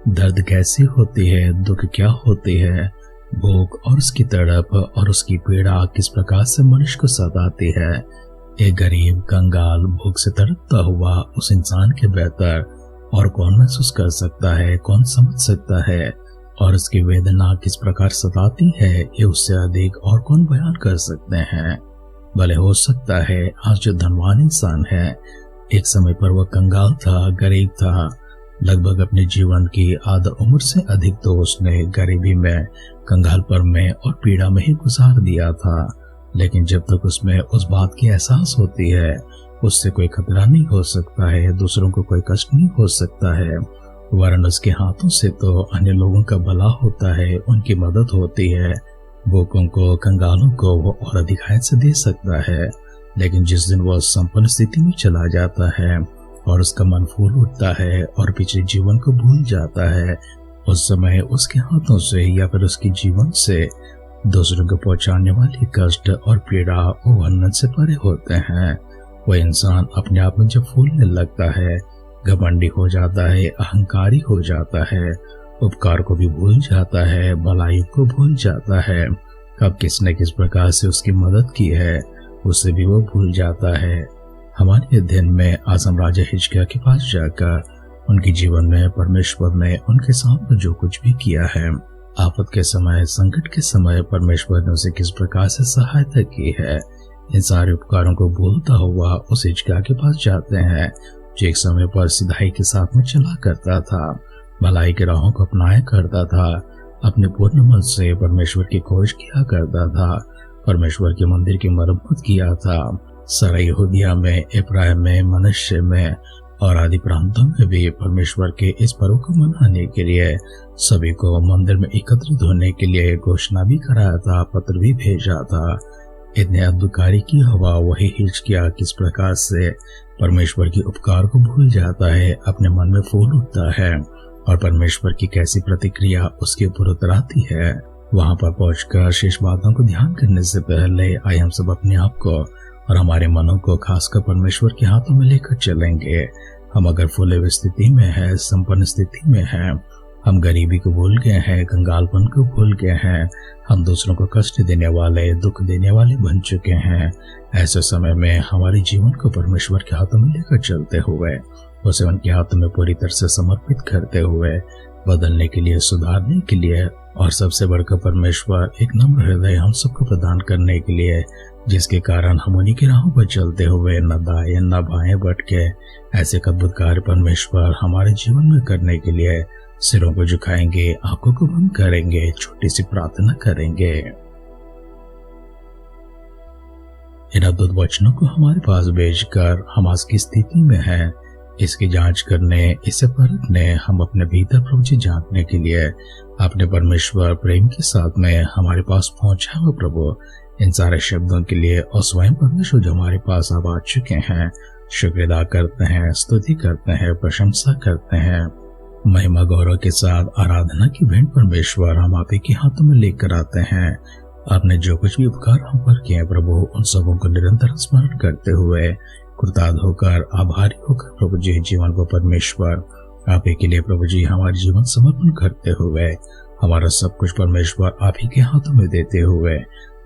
दर्द कैसी होती है, दुख क्या होती है, भूख और उसकी तड़प और उसकी पीड़ा किस प्रकार से मनुष्य को सताती है। एक गरीब कंगाल भूख से तड़पता हुआ उस इंसान के बेहतर और कौन महसूस कर सकता है, कौन समझ सकता है, और उसकी वेदना किस प्रकार सताती है, ये उससे अधिक और कौन बयान कर सकते हैं। भले हो सकता है आज जो धनवान इंसान है, एक समय पर वह कंगाल था, गरीब था। लगभग अपने जीवन की आधा उम्र से अधिक तो उसने गरीबी में, कंगालपन में और पीड़ा में ही गुजार दिया था। लेकिन जब तक उसमें उस बात की एहसास होती है उससे कोई खतरा नहीं हो सकता है, दूसरों को कोई कष्ट नहीं हो सकता है, वरन उसके हाथों से तो अन्य लोगों का भला होता है, उनकी मदद होती है। भूखों को, कंगालों को वो और अधिक से दे सकता है। लेकिन जिस दिन वो संपन्न स्थिति में चला जाता है और उसका मन फूल उठता है और पिछले जीवन को भूल जाता है, उस समय उसके हाथों से या फिर उसके जीवन से दूसरों को पहुंचाने वाले कष्ट और पीड़ा वो वर्णन से परे होते हैं। वह इंसान अपने आप में जब फूलने लगता है, घमंडी हो जाता है, अहंकारी हो जाता है, उपकार को भी भूल जाता है, भलाई को भूल जाता है, कब किसने किस प्रकार से उसकी मदद की है उसे भी वो भूल जाता है। हमारे अध्ययन में आज हम राजा हिजकिय्याह के पास जाकर उनके जीवन में परमेश्वर ने उनके साथ जो कुछ भी किया है, आफत के समय, संकट के समय परमेश्वर ने उसे किस प्रकार से सहायता की है, इन सारे उपकारों को भूलता हुआ उस हिजकिय्याह के पास जाते हैं जो एक समय पर सिधाई के साथ में चला करता था, भलाई के राहों को अपनाया करता था, अपने पूर्ण मन से परमेश्वर की खोज किया करता था, परमेश्वर के मंदिर की मरम्मत किया था। सारा यहूदिया में, इब्राहिम में, मनश्शे में और आदि प्रांतों में भी परमेश्वर के इस पर्व को मनाने के लिए सभी को मंदिर में एकत्रित होने के लिए घोषणा भी कराया था, पत्र भी भेजा था। इतने अद्भुत कार्य की हवा वही हिजकिय्याह किस प्रकार से परमेश्वर के उपकार को भूल जाता है, अपने मन में फूल उठता है और परमेश्वर की कैसी प्रतिक्रिया उसके ऊपर उतर आती है। वहां पर पहुंचकर शेष बातों को ध्यान करने से पहले आइए हम सब अपने आप को और हमारे मनों को खासकर परमेश्वर के हाथों में लेकर चलेंगे। हम अगर फूले हुई स्थिति में है, संपन्न स्थिति में है, हम गरीबी को भूल गए हैं, कंगालपन को भूल गए हैं, हम दूसरों को कष्ट देने वाले, दुख देने वाले बन चुके हैं, ऐसे समय में हमारे जीवन को परमेश्वर के हाथों में लेकर चलते हुए, उसे उनके हाथों में पूरी तरह से समर्पित करते हुए, बदलने के लिए, सुधारने के लिए और सबसे बढ़कर परमेश्वर एक नम्र हृदय हम सबको प्रदान करने के लिए, जिसके कारण हम उन्हीं की राहों पर चलते हुए न दाएं न बाएं भटके ऐसे अद्भुत कार्य परमेश्वर हमारे जीवन में करने के लिए सिरों को झुकाएंगे, आंखों को बंद करेंगे, छोटी सी प्रार्थना करेंगे। इन अद्भुत वचनों को हमारे पास भेजकर हम आज की स्थिति में हैं, इसकी जांच करने, इसे परखने, हम अपने भीतर प्रभु जी जानने के लिए अपने परमेश्वर प्रेम के साथ में हमारे पास पहुंचा हुआ प्रभु, इन सारे शब्दों के लिए और स्वयं परमेश्वर जो हमारे पास अब आ चुके हैं, शुक्र अदा करते हैं, स्तुति करते हैं, प्रशंसा करते हैं। महिमा गौरव के साथ आराधना की भेंट परमेश्वर हम आप ही के हाथों में लेकर आते हैं। आपने जो कुछ भी उपकार हम पर किए प्रभु, उन सबों को निरंतर स्मरण करते हुए, कृतज्ञ होकर, आभारी होकर प्रभु जी जीवन को परमेश्वर आप ही के लिए प्रभु जी हमारे जीवन समर्पण करते हुए, हमारा सब कुछ परमेश्वर आप ही के हाथों में देते हुए,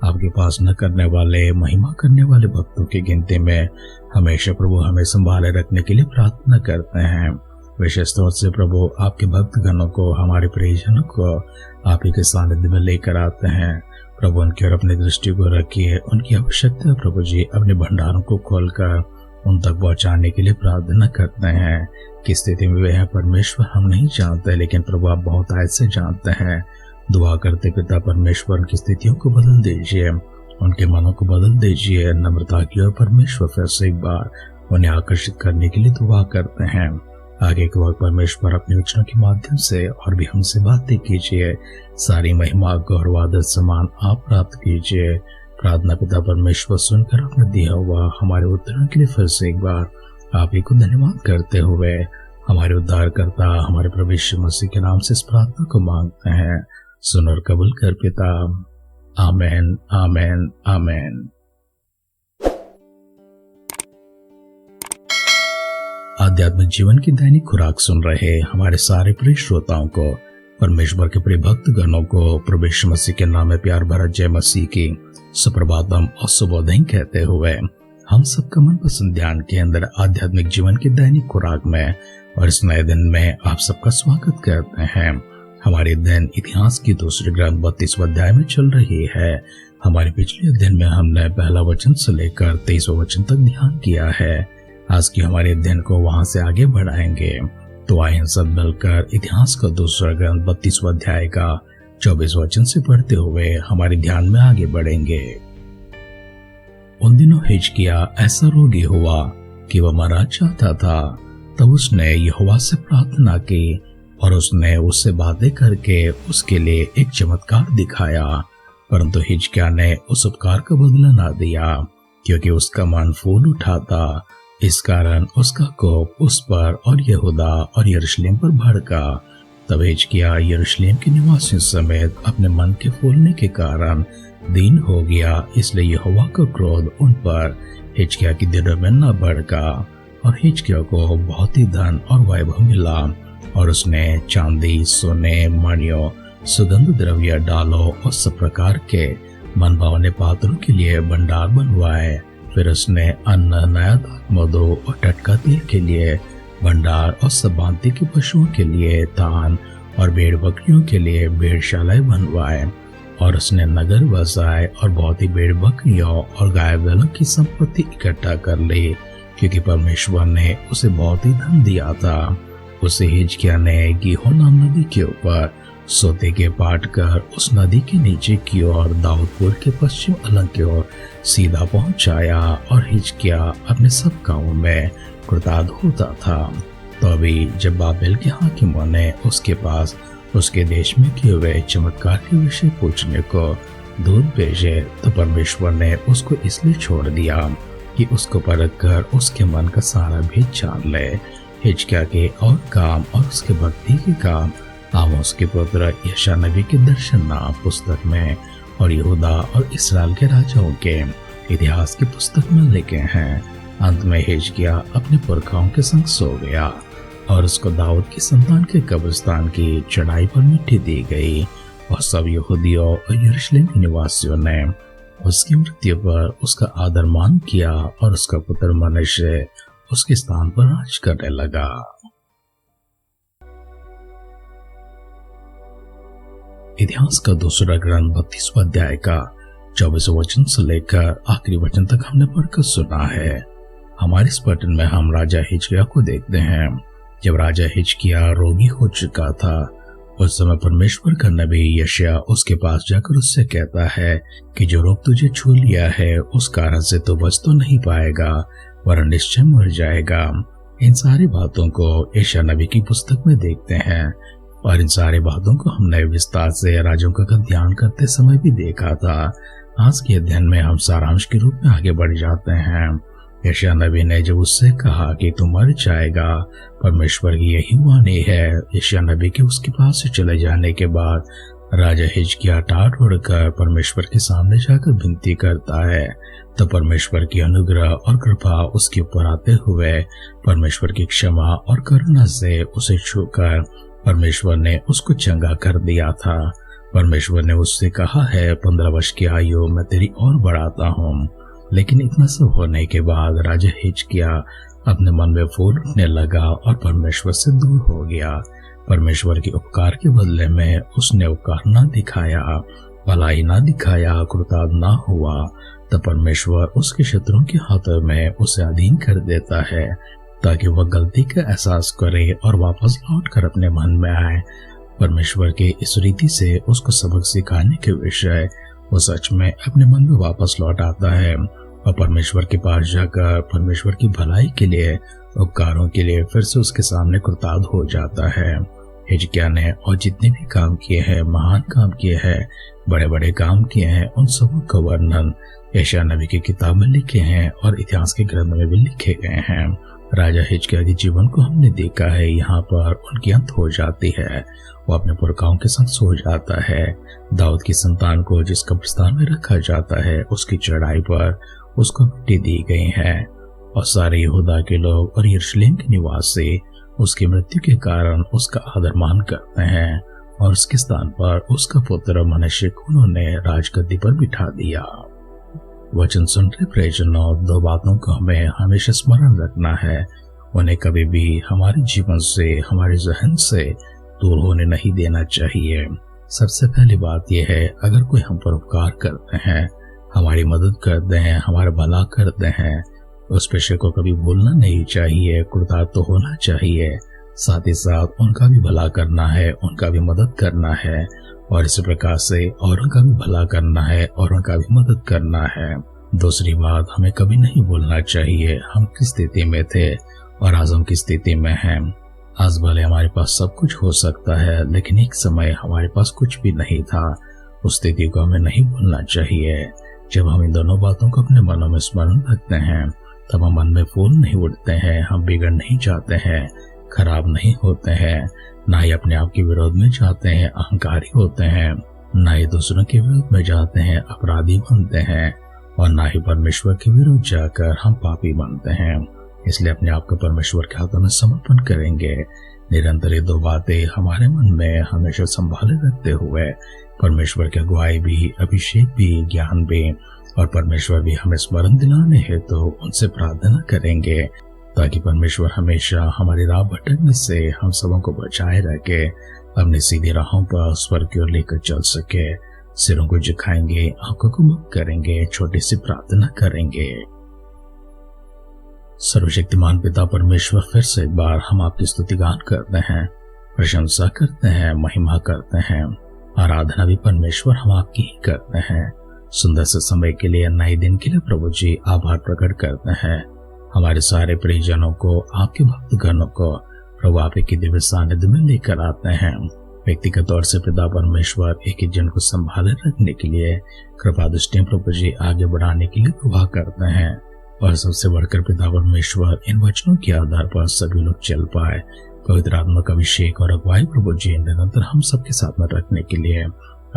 आपके पास न करने वाले, महिमा करने वाले भक्तों की गिनती में हमेशा प्रभु हमें संभाले रखने के लिए प्रार्थना करते हैं। विशेष तौर से प्रभु आपके भक्तगणों को, हमारे प्रियजनों को आप ही के सानिध्य में लेकर आते हैं। प्रभु उनकी ओर अपनी दृष्टि को रखिए, उनकी आवश्यकता प्रभु जी अपने भंडारों को खोलकर उन तक पहुंचाने के लिए प्रार्थना करते हैं। किस स्थिति में वे हैं परमेश्वर हम नहीं जानते, लेकिन प्रभु आप बहुत आयत से जानते हैं। दुआ करते पिता परमेश्वर उनकी स्थितियों को बदल दीजिए, उनके मनों को बदल दीजिए। नम्रता की ओर परमेश्वर फिर से एक बार उन्हें आकर्षित करने के लिए दुआ करते हैं। आगे के वक्त परमेश्वर अपने वचनों के माध्यम से और भी हमसे बातें कीजिए। सारी महिमा, गौरव, आदर, सम्मान आप प्राप्त कीजिए। प्रार्थना पिता परमेश्वर सुनकर अपने दिया हुआ हमारे उत्तरों के लिए फिर से एक बार आप ही को धन्यवाद करते हुए हमारे उद्धारकर्ता, हमारे प्रभु यीशु मसीह के नाम से इस प्रार्थना को मांगते हैं। सुन और कबूल कर पिता। आमेन, आमेन, आमेन। आध्यात्मिक जीवन की दैनिक खुराक सुन रहे हमारे सारे प्रिय श्रोताओं को, परमेश्वर के प्रिय भक्तगणों को प्रभु यीशु मसीह के नाम में प्यार भरा जय मसीह की सुप्रभातम और शुभोदय कहते हुए हम सबका मनपसंद ध्यान के अंदर आध्यात्मिक जीवन की दैनिक खुराक में और इस नए दिन में आप सबका स्वागत करते हैं। हमारे दिन इतिहास की दूसरी ग्रंथ 32वां अध्याय में चल रही है। हमारे पिछले अध्ययन में हमने पहला वचन से लेकर 23वां वचन तक ध्यान किया है। आज की हमारे अध्ययन को वहां से आगे बढ़ाएंगे। तो आइए हम सब मिलकर इतिहास का दूसरा ग्रंथ 32वां अध्याय का 24 वचन से पढ़ते हुए हमारे ध्यान में आगे बढ़ेंगे। उन दिनों हिजकिय्याह ऐसा रोगी हुआ कि वह मरना चाहता था। तब उसने यहोवा से प्रार्थना की और उसने उससे बातें करके उसके लिए एक चमत्कार दिखाया, परंतु हिजकिय्याह ने उस उपकार का बदला ना दिया, क्योंकि उसका मन फूल उठा था। इस कारण उसका कोप उस पर और यहूदा और यरूशलेम पर भड़का। तब हिजकिय्याह यरूशलेम के निवासियों समेत अपने मन के फूलने के कारण दीन हो गया, इसलिए यहोवा का क्रोध उन पर हिजकिय्याह की दिनों में न भड़का। और हिजकिय्याह को बहुत ही धन और वैभव मिला, और उसने चांदी, सोने, मणियों, सुगंध द्रव्य, डालों और सब प्रकार के मनभावने पात्रों के लिए भंडार बनवाए। फिर उसने अन्न, नया दाख, मधु और टटका तेल के लिए भंडार और सब भांति के पशुओं के लिए तान और भेड़ बकरियों के लिए भेड़शालाएं बनवाए। और उसने नगर बसाए और बहुत ही भेड़ बकरियों और गाय बैलों की संपत्ति इकट्ठा कर ली, क्योंकि परमेश्वर ने उसे बहुत ही धन दिया था। उसे हिजकिय्याह ने गीहोन नाम नदी के ऊपर सोते के पाट कर उस नदी के नीचे की ओर दाऊदपुर के पश्चिम अलंग की ओर सीधा पहुंचाया, और हिजकिय्याह अपने सब कामों में कृतार्थ होता था। तो अभी जब बाबेल के हाकिमों ने उसके पास उसके देश में किए हुए चमत्कार के विषय पूछने को दूत भेजे, तो परमेश्वर ने उसको इसलिए छोड़ दिया कि उसको परख कर उसके मन का सारा भेद जान ले। हिजकिय्याह के और काम और उसके भक्ति के काम आमोस के पुत्र यशायाह नबी के दर्शन नाम पुस्तक में और यहूदा और इस्राएल के राजाओं के इतिहास की पुस्तक में लिखे हैं। अंत में हिजकिय्याह अपने पुरखाओं के संग सो गया, और उसको दाऊद की संतान के कब्रिस्तान की चढ़ाई पर मिट्टी दी गई, और सब यहूदियों और यरूशलेम के निवासियों ने उसकी मृत्यु पर उसका आदर मान किया, और उसका पुत्र मनश्शे उसके स्थान पर राज करने लगा। इतिहास का दूसरा ग्रंथ 32वां अध्याय का 24 वचन से लेकर आखिरी वचन तक हमने पढ़कर सुना है। हमारे इस पठन में हम राजा हिजकिय्याह को देखते हैं। जब राजा हिजकिय्याह रोगी हो चुका था, उस समय परमेश्वर का नबी यशायाह उसके पास जाकर उससे कहता है कि जो रोग तुझे छू लिया है उस कारण से तो बच तो नहीं पाएगा, वरन निश्चय मर जाएगा। इन सारी बातों को यशायाह नबी की पुस्तक में देखते हैं, और इन सारी बातों को हमने विस्तार से राजों का ध्यान करते समय भी देखा था। आज के अध्ययन में हम सारांश के रूप में आगे बढ़ जाते हैं। यशायाह नबी ने जब उससे कहा कि तू मर जाएगा, परमेश्वर की यही वाणी है। यशायाह नबी के उसके पास से चले जाने के बाद राजा हिजकिय्याह टाट उड़कर परमेश्वर के सामने जाकर विनती करता है। तो परमेश्वर की अनुग्रह और कृपा उसके ऊपर आते हुए परमेश्वर की क्षमा और करुणा से उसे छूकर परमेश्वर ने उसको चंगा कर दिया था। परमेश्वर ने उससे कहा है, 15 वर्ष की आयु मैं तेरी और बढ़ाता हूँ। लेकिन इतना सब होने के बाद राजा हिजकिय्याह अपने मन में फूल उठने लगा और परमेश्वर से दूर हो गया। परमेश्वर के उपकार के बदले में उसने उपकार न दिखाया, भलाई न दिखाया, कृतार्थ न हुआ। तब परमेश्वर उसके शत्रुओं के हाथों में उसे अधीन कर देता है, ताकि वह गलती का एहसास करे और वापस लौटकर अपने मन में आए। परमेश्वर के इस रीति से उसको सबक सिखाने के विषय वो सच में अपने मन में वापस लौट आता है, और परमेश्वर के पास जाकर परमेश्वर की भलाई के लिए, उपकारों के लिए फिर से उसके सामने कृतार्थ हो जाता है। हिजकिय्याह ने और जितने भी काम किए हैं, महान काम किए हैं, बड़े बड़े काम किए हैं, उन सबों का वर्णन यशायाह नबी की किताब में लिखे हैं और इतिहास के ग्रंथ में भी लिखे गए हैं। राजा हिजकिय्याह के जीवन को हमने देखा है। यहाँ पर उनकी अंत हो जाती है, वो अपने पुरखाओं के संग सो जाता है। दाऊद की संतान को जिस कब्रिस्तान में रखा जाता है, उसकी चढ़ाई पर उसको मिट्टी दी गई है। और सारे यहूदा के लोग और यरूशलेम के निवासी उसकी मृत्यु के कारण उसका आदर मान करते हैं और उसके स्थान पर उसका पुत्र मनुष्य को उन्होंने राजगद्दी पर बिठा दिया। वचन सुन रहे प्रियजनों, दो बातों को हमें हमेशा स्मरण रखना है। उन्हें कभी भी हमारे जीवन से, हमारे जहन से दूर होने नहीं देना चाहिए। सबसे पहली बात यह है, अगर कोई हम पर उपकार करते हैं, हमारी मदद करते हैं, हमारा भला करते हैं, उस पेशे को कभी भूलना नहीं चाहिए, कृतज्ञ तो होना चाहिए। साथ ही साथ उनका भी भला करना है, उनका भी मदद करना है और इसी प्रकार से औरों का भी भला करना है और उनका भी मदद करना है। दूसरी बात, हमें कभी नहीं भूलना चाहिए हम किस स्थिति में थे और आज हम किस स्थिति में हैं। आज भले हमारे पास सब कुछ हो सकता है, लेकिन एक समय हमारे पास कुछ भी नहीं था। उस स्थिति को हमें नहीं भूलना चाहिए। जब हम इन दोनों बातों को अपने मनों में स्मरण रखते हैं, तब हम मन में फूल नहीं उठते हैं, हम बिगड़ नहीं जाते हैं, खराब नहीं होते हैं, ना ही अपने आप के विरोध में जाते हैं, अहंकारी होते हैं, ना ही दूसरों के विरोध में जाते हैं, अपराधी बनते हैं, और ना ही परमेश्वर के विरुद्ध जाकर हम पापी बनते हैं। इसलिए अपने आप को परमेश्वर के हाथों में समर्पण करेंगे। निरंतर ये दो बातें हमारे मन में हमेशा संभाले रखते हुए परमेश्वर की अगुवाई भी, अभिषेक भी, ज्ञान भी और परमेश्वर भी हमें स्मरण दिलाने हेतु तो उनसे प्रार्थना करेंगे, ताकि परमेश्वर हमेशा हमारी राह भटकने से हम सबों को बचाए रखे, अपनी सीधी राहों पर स्वर्ग की ओर लेकर चल सके। सिरों को झुकाएंगे, आंखों को मुक्त करेंगे, छोटी सी प्रार्थना करेंगे। सर्वशक्तिमान पिता परमेश्वर, फिर से एक बार हम आपकी स्तुति गान करते हैं, प्रशंसा करते हैं, महिमा करते हैं, आराधना भी परमेश्वर हम आपकी ही करते हैं। सुंदर से समय के लिए, नए दिन के लिए प्रभु जी आभार प्रकट करते हैं। हमारे सारे परिजनों को, आपके भक्तगणों को प्रभु आप की दिव्य सानिध्य में लेकर आते हैं। व्यक्तिगत तौर से पिता परमेश्वर एक एक जन को संभाले रखने के लिए, कृपा दृष्टि प्रभु जी आगे बढ़ाने के लिए दुआ करते हैं। और सबसे बढ़कर पिता परमेश्वर, इन वचनों के आधार पर सभी लोग चल पाए। पवित्र आत्मा का अभिषेक और अगुवाई प्रभु जी निरंतर हम सबके साथ में रखने के लिए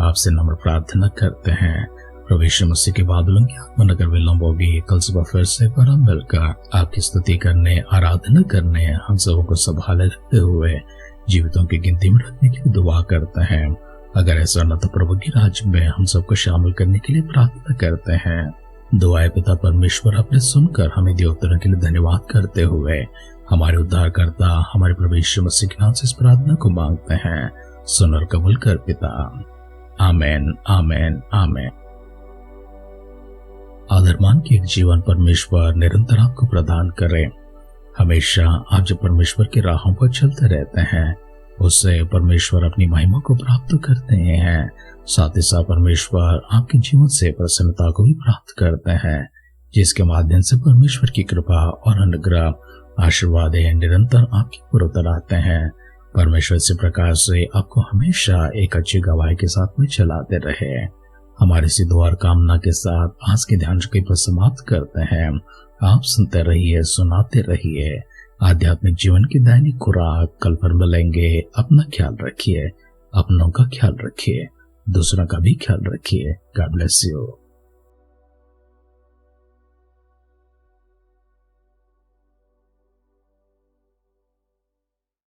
आपसे नम्र प्रार्थना करते हैं। प्रभु यीशु मसीह के बादलों की आगमन अगर विलंब होगी, कल सुबह फिर से एक बार हम मिलकर आपकी स्तुति करने, आराधना करने, हम सबों को संभाले रखते हुए जीवितों की गिनती में रखने की दुआ करते हैं। अगर ऐसा न तो प्रभु की राज्य में हम सबको शामिल करने के लिए प्रार्थना करते हैं। दुआएं पिता परमेश्वर अपने सुनकर हमें दिए उत्तरों के लिए धन्यवाद करते हुए हमारे उद्धारकर्ता, हमारे प्रभु यीशु मसीह के नाम से इस प्रार्थना को मांगते हैं। सुन और कबूल कर पिता। आमेन, आमेन, आमेन। आदरमान के एक जीवन परमेश्वर निरंतर आपको प्रदान करे। हमेशा आप जब परमेश्वर की राहों पर चलते रहते हैं, उससे परमेश्वर अपनी महिमा को प्राप्त करते हैं। साथ ही साथ परमेश्वर आपके जीवन से प्रसन्नता को भी प्राप्त करते हैं, जिसके माध्यम से परमेश्वर की कृपा और अनुग्रह, आशीर्वाद निरंतर आपके ऊपर उतर आते हैं। परमेश्वर इसी प्रकार से आपको हमेशा एक अच्छी गवाही के साथ में चलाते रहे। हमारे इसी दुआ और कामना के साथ आज के ध्यान को समाप्त करते हैं। आप सुनते रहिए, सुनाते रहिए। आध्यात्मिक जीवन की दैनिक खुराक कल पर मिलेंगे। अपना ख्याल रखिए, अपनों का ख्याल रखिए, दूसरों का भी ख्याल रखिए। God bless you.